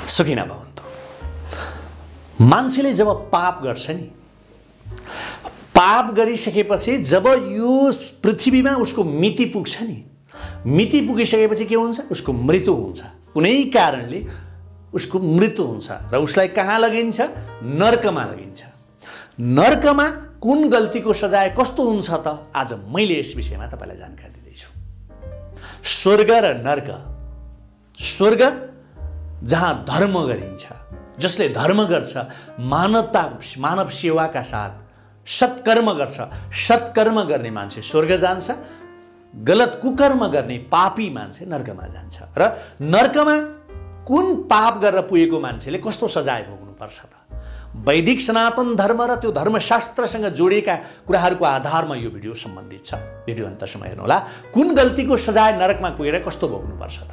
सुखिना भवन्तु। मान्छेले जब पाप गर्छ नि, पाप गरिसकेपछि जब यो पृथ्वीमा उसको मिति पुग्छ नि, मिति पुगिसकेपछि के हुन्छ? उसको मृत्यु हुन्छ। कुनै कारणले उसको मृत्यु हुन्छ र उसलाई कहाँ लगिन्छ? नर्कमा लगिन्छ। नर्कमा कुन गल्तीको सजाय कस्तो हुन्छ त आज मैले यस विषयमा तपाईलाई जानकारी दिँदैछु। स्वर्ग र नर्क। स्वर्ग जहाँ धर्म गरिन्छ, जसले धर्म गर्छ, मानव सेवाका साथ सत्कर्म गर्छ, सत्कर्म गर्ने मान्छे स्वर्ग जान्छ, गलत कुकर्म गर्ने पापी मान्छे नर्कमा जान्छ। र नर्कमा कुन पाप गरेर पुगेको मान्छेले कस्तो सजाय भोग्नुपर्छ त? वैदिक सनातन धर्म र त्यो धर्मशास्त्रसँग जोडिएका कुराहरूको आधारमा यो भिडियो सम्बन्धित छ। भिडियो अन्तसम्म हेर्नुहोला। कुन गल्तीको सजाय नरकमा पुगेर कस्तो भोग्नुपर्छ त?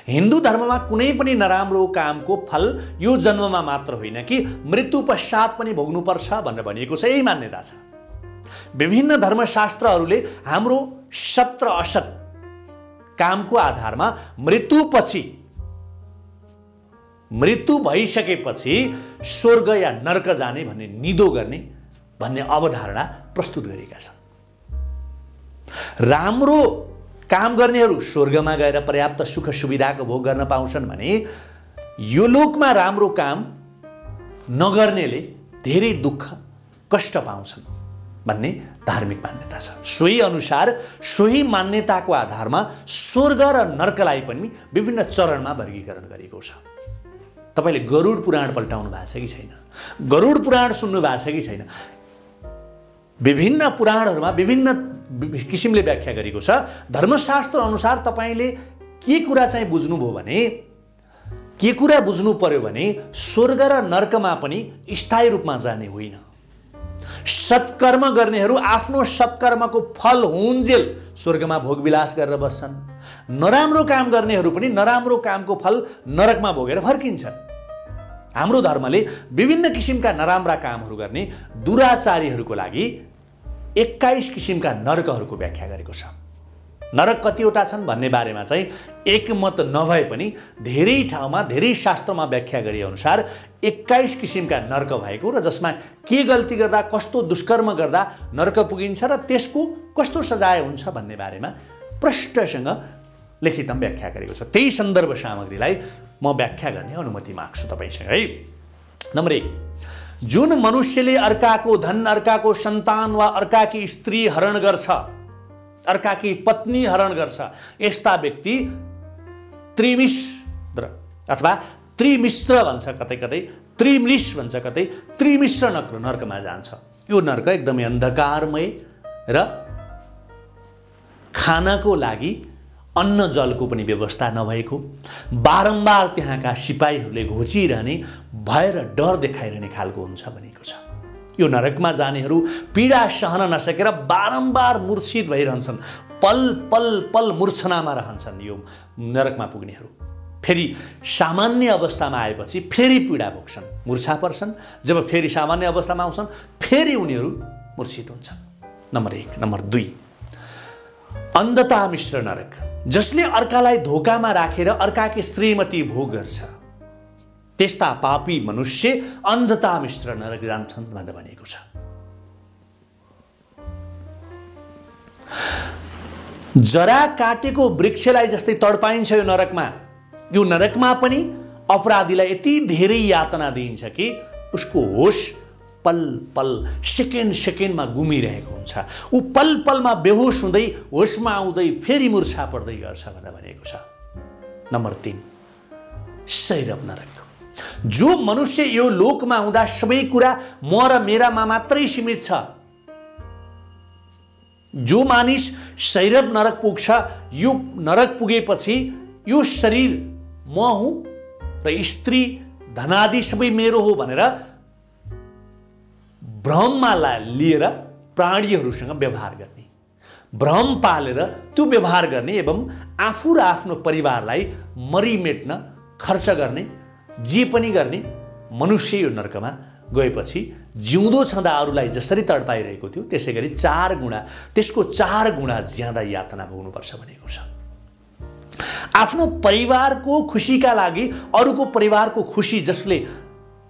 हिन्दू धर्ममा कुनै पनि नराम्रो कामको फल यो जन्ममा मात्र होइन कि मृत्यु पश्चात पनि भोग्नुपर्छ भनेर भनिएको छ। यही मान्यता छ। विभिन्न धर्मशास्त्रहरूले हाम्रो सत र असत कामको आधारमा मृत्यु भइसकेपछि स्वर्ग या नर्क जाने भन्ने निदो गर्ने भन्ने अवधारणा प्रस्तुत गरेका छन्। राम्रो काम गर्नेहरू स्वर्गमा गएर पर्याप्त सुख सुविधाको भोग गर्न पाउँछन् भने यो लोकमा राम्रो काम नगर्नेले धेरै दुःख कष्ट पाउँछन् भन्ने धार्मिक मान्यता छ। सोही अनुसार सोही मान्यताको आधारमा स्वर्ग र नर्कलाई पनि विभिन्न चरणमा वर्गीकरण गरिएको छ। तपाईले गरुड पुराण पल्टाउनु भएको छ कि छैन? गरुड पुराण सुन्नु भएको छ कि छैन? विभिन्न पुराणहरूमा विभिन्न किसिमले व्याख्या गरेको छ। धर्मशास्त्र अनुसार तपाईले के कुरा चाहिँ बुझ्नुभयो भने, के कुरा बुझ्नु पर्यो भने स्वर्ग र नर्कमा पनि स्थायी रूपमा जाने होइन। सत्कर्म गर्नेहरू आफ्नो सत्कर्मको फल हुन्जेल स्वर्गमा भोगविलास गरेर बस्छन्। नराम्रो काम गर्नेहरू पनि नराम्रो कामको फल नरकमा भोगेर फर्किन्छन्। हाम्रो धर्मले विभिन्न किसिमका नराम्रा कामहरू गर्ने दुराचारीहरूको लागि 21 किसिमका नरकहरूको व्याख्या गरेको छ। नरक कतिवटा छन् भन्ने बारेमा चाहिँ एकमत नभए पनि धेरै ठाउँमा धेरै शास्त्रमा व्याख्या गरे अनुसार 21 किसिमका नरक भएको र जसमा के गल्ती गर्दा कस्तो दुष्कर्म गर्दा नरक पुगिन्छ र त्यसको कस्तो सजाय हुन्छ भन्ने बारेमा प्रष्टसँग लिखितम व्याख्या गरेको छ। त्यही सन्दर्भ सामग्रीलाई म व्याख्या गर्ने अनुमति माग्छु तपाईसँग है। नम्बर 1, जुन मनुष्यले अर्काको धन, अर्काको सन्तान वा अर्काकी स्त्री हरण गर्छ, अर्काकी पत्नी हरण गर्छ, यस्ता व्यक्ति त्रिमिश्र अथवा त्रिमिश्र भन्छ, कतै कतै त्रिमृष भन्छ, कतै त्रिमिश्र नर्कमा जान्छ। यो नर्क एकदमै अन्धकारमय र खानको लागि अन्न जलको पनि व्यवस्था नभएको, बारम्बार त्यहाँका सिपाहीहरूले घोचिरहने, भय र डर देखाइरहने खालको हुन्छ भनेको छ। यो नरकमा जानेहरू पीडा सहन नसकेर बारम्बार मूर्छित भइरहन्छन्, पल पल पल मूर्छनामा रहन्छन्। यो नरकमा पुग्नेहरू फेरि सामान्य अवस्थामा आएपछि फेरि पीडा भोग्छन्, मूर्छा पर्छन्। जब फेरि सामान्य अवस्थामा आउँछन् फेरि उनीहरू मूर्छित हुन्छन्। नम्बर 1। नम्बर 2, अन्धता मिश्र नरक, जसले अर्कालाई धोकामा राखेर अर्काकी श्रीमती भोग गर्छ, त्यस्ता पापी मनुष्य अन्धता मिश्र नरक जान्छन् भनेर भनेको छ। जरा काटेको वृक्षलाई जस्तै तडपाइन्छ यो नरकमा। यो नरकमा पनि अपराधीलाई यति धेरै यातना दिइन्छ कि उसको होस पल पल सेकेन्ड सेकेन्डमा गुमिरहेको हुन्छ। ऊ पल पलमा बेहोस हुँदै होसमा आउँदै फेरि मूर्छा पर्दै गर्छ भनेर भनेको छ। नम्बर 3, सैरव नरक, जो मनुष्य यो लोकमा हुँदा सबै कुरा म र मेरामा मात्रै सीमित छ। जो मानिस सैरव नरक पुग्छ, यो नरक पुगेपछि यो शरीर म हुँ र स्त्री धनादि सबै मेरो हो भनेर भ्रममा लिएर प्राणीहरूसँग व्यवहार गर्ने, भ्रम पालेर त्यो व्यवहार गर्ने एवं आफू र आफ्नो परिवारलाई मरिमेट्न खर्च गर्ने, जे पनि गर्ने मनुष्य यो नर्कमा गएपछि जिउँदो छँदा अरूलाई जसरी तडपाइरहेको थियो त्यसै गरी 4 गुणा, त्यसको 4 गुणा ज्यादा यातना भोग्नुपर्छ भनेको छ। आफ्नो परिवारको खुसीका लागि अरूको परिवारको खुसी जसले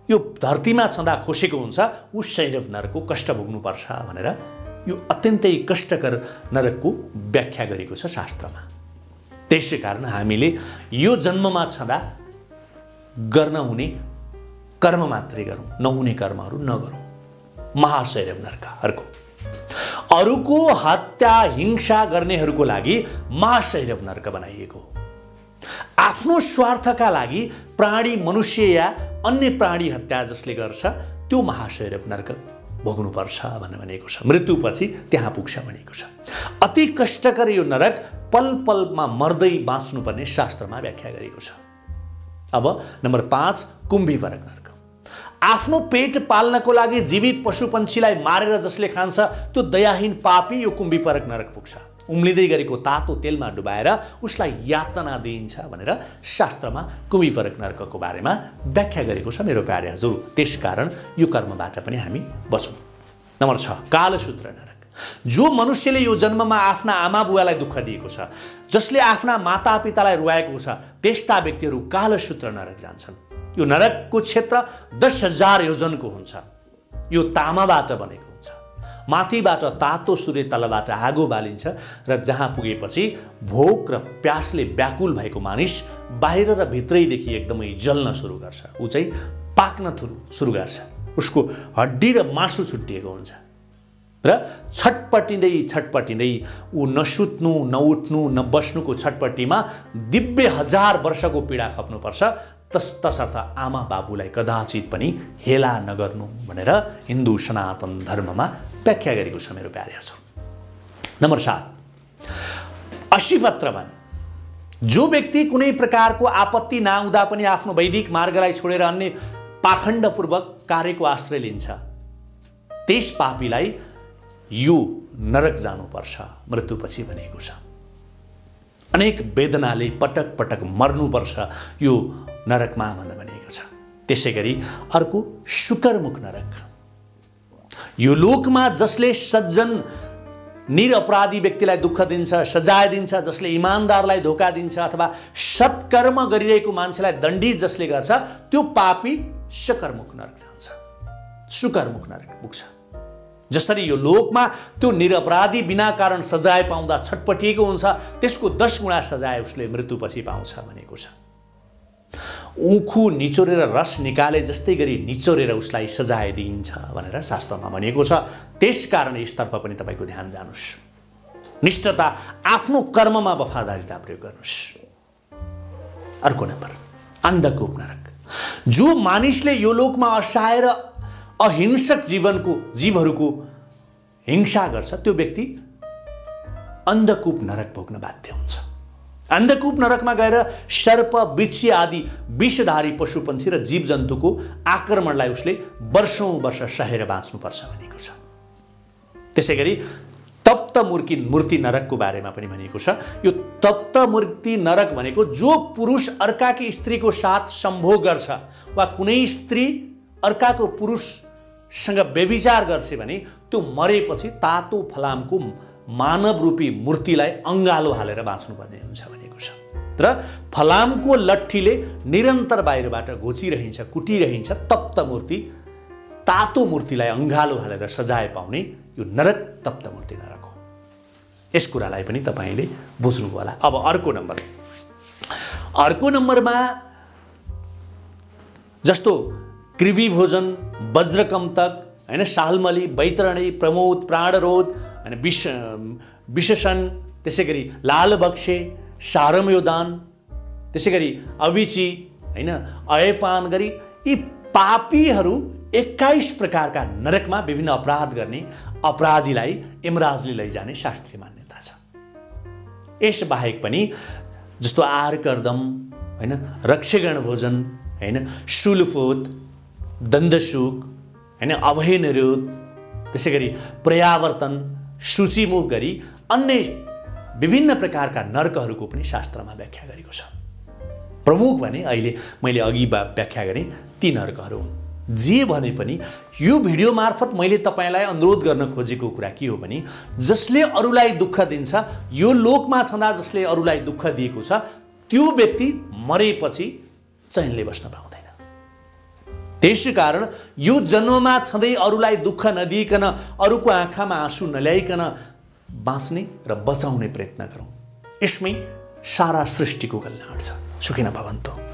यो धरतीमा छँदा खुसेको हुन्छ ऊ शैरव नरकको कष्ट भोग्नुपर्छ भनेर यो अत्यन्तै कष्टकर नरकको व्याख्या गरेको छ शास्त्रमा। त्यसै कारण हामीले यो जन्ममा छँदा गर्न हुने कर्म मात्रै गरौँ, नहुने कर्महरू नगरौँ। महाशैरव नरक अर्को। अरूको हत्या हिंसा गर्नेहरूको लागि महाशैरव नरक बनाइएको। आफ्नो स्वार्थका लागि प्राणी मनुष्य या अन्य प्राणी हत्या जसले गर्छ त्यो महाशैरव नरक भोग्नुपर्छ भनेको छ। मृत्युपछि त्यहाँ पुग्छ भनेको छ। अति कष्टकर यो नरक पल पलमा मर्दै बाँच्नुपर्ने शास्त्रमा व्याख्या गरेको छ। अब नम्बर 5 कुम्भीपरक नरक। आफ्नो पेट पाल्नको लागि जीवित पशुपन्छीलाई मारेर जसले खान्छ त्यो दयाहीन पापी यो कुम्भीपरक नरक पुग्छ। उम्लिँदै गरेको तातो तेलमा डुबाएर उसलाई यातना दिइन्छ भनेर शास्त्रमा कुम्भीपरक नरकको बारेमा व्याख्या गरेको छ मेरो प्यारे हजुर। त्यसकारण यो कर्मबाट पनि हामी बचौँ। नम्बर 6 कालसूत्र नरक। जो मनुष्यले यो जन्ममा आफ्ना आमा बुवालाई दुःख दिएको छ, जसले आफ्ना मातापितालाई रुवाएको छ, त्यस्ता व्यक्तिहरू कालसूत्र नरक जान्छन्। यो नरकको क्षेत्र 10,000 योजनको हुन्छ। यो तामाबाट बनेको हुन्छ। माथिबाट तातो सूर्य तलबाट आगो बालिन्छ र जहाँ पुगेपछि भोक र प्यासले व्याकुल भएको मानिस बाहिर र भित्रैदेखि एकदमै जल्न सुरु गर्छ। ऊ चाहिँ पाक्न सुरु गर्छ। उसको हड्डी र मासु छुट्टिएको हुन्छ र छटपटिँदै ऊ नसुत्नु नउठ्नु नबस्नुको छटपट्टिमा दिव्य 1000 वर्षको पीडा खप्नुपर्छ। तसर्थ आमा बाबुलाई कदाचित पनि हेला नगर्नु भनेर हिन्दू सनातन धर्ममा व्याख्या गरेको छ मेरो प्यारे हजुर। नम्बर 7 अशिपत्रवन। जो व्यक्ति कुनै प्रकारको आपत्ति नआउँदा पनि आफ्नो वैदिक मार्गलाई छोडेर अन्य पाखण्डपूर्वक कार्यको आश्रय लिन्छ त्यस पापीलाई यो नरक जानुपर्छ मृत्युपछि भनेको छ। अनेक वेदनाले पटक पटक मर्नुपर्छ यो नरकमा भनेको छ। त्यसै गरी अर्को शुकरमुख नरक। यो लोकमा जसले सज्जन निरपराधी व्यक्तिलाई दुःख दिन्छ, सजाय दिन्छ, जसले इमानदारलाई धोका दिन्छ अथवा सत्कर्म गरिरहेको मान्छेलाई दण्डित जसले गर्छ त्यो पापी शुकरमुख नरक जान्छ। शुकरमुख नरक पुग्छ। जसरी यो लोकमा त्यो निरपराधी बिना कारण सजाय पाउँदा छटपटिएको हुन्छ त्यसको 10 गुणा सजाय उसले मृत्युपछि पाउँछ भनेको छ। उखु निचोरेर रस निकाले जस्तै गरी निचोरेर उसलाई सजाय दिइन्छ भनेर शास्त्रमा भनिएको छ। त्यसकारण यसतर्फ पनि तपाईको ध्यान जानुस्। निष्ठता आफ्नो कर्ममा वफादारीता प्रयोग गर्नुस्। अर्को नम्बर अन्धकूप नरक। जो मानिसले यो लोकमा असहाय र अहिंसक जीवहरूको हिंसा गर्छ त्यो व्यक्ति अन्धकूप नरक भोग्न बाध्य हुन्छ। अन्धकूप नरकमा गएर सर्प बिच्छी आदि विषधारी पशुपन्छी र जीवजन्तुको आक्रमणलाई उसले वर्षौं वर्ष सहेर बाँच्नुपर्छ भनेको छ। त्यसै गरी तप्त मूर्ति नरकको बारेमा पनि भनिएको छ। यो तप्त मूर्ति नरक भनेको जो पुरुष अर्काकी स्त्रीको साथ सम्भोग गर्छ वा कुनै स्त्री अर्काको पुरुषसँग व्यभिचार गर्छ भने त्यो मरेपछि तातो फलामको मानव रूपी मूर्तिलाई अङ्गालो हालेर बाँच्नुपर्ने हुन्छ भनेको छ। र फलामको लट्ठीले निरन्तर बाहिरबाट घोचिरहन्छ, कुटिरहन्छ। तप्त मूर्ति तातो मूर्तिलाई अङ्गालो हालेर सजाय पाउने यो नरक तप्त मूर्ति नरक हो। यस कुरालाई पनि तपाईले बुझ्नु होला। अब अर्को नम्बरमा जस्तो कृवि भोजन, वज्रकम्तक, हैन, सालमली, वैतरणी, प्रमोद, प्राणरोध, हैन, विशेषण, त्यसै गरी लालबक्से, सारमयोदान, त्यसै गरी अविची, हैन, अयपान गरी यी पापीहरू 21 प्रकारका नरकमा विभिन्न अपराध गर्ने अपराधीलाई यमराजले लैजाने शास्त्रीय मान्यता छ। यस बाहेक पनि जस्तो आर्कर्दम, हैन, रक्षगण भोजन, हैन, शूलफोत, दण्डशुक, हैन, अभय निरोध, त्यसै गरी प्रयावर्तन, सूचीमुख गरी अन्य विभिन्न प्रकारका नरकहरूको पनि शास्त्रमा व्याख्या गरेको छ। प्रमुख भने अहिले मैले अघि व्याख्या गरेँ ती नरकहरू हुन्। जे भने पनि यो भिडियो मार्फत मैले तपाईलाई अनुरोध गर्न खोजेको कुरा के हो भने जसले अरूलाई दुःख दिन्छ, यो लोकमा छँदा जसले अरूलाई दुःख दिएको छ, त्यो व्यक्ति मरेपछि चैनले बस्न पाउँदैन। त्यसै कारण यो जन्ममा छँदै अरूलाई दुःख नदिइकन, अरूको आँखामा आँसु नल्याइकन बाँच्ने र बचाउने प्रयत्न गरौँ। यसमै सारा सृष्टिको कल्याण छ। सुखी न भवन्तु।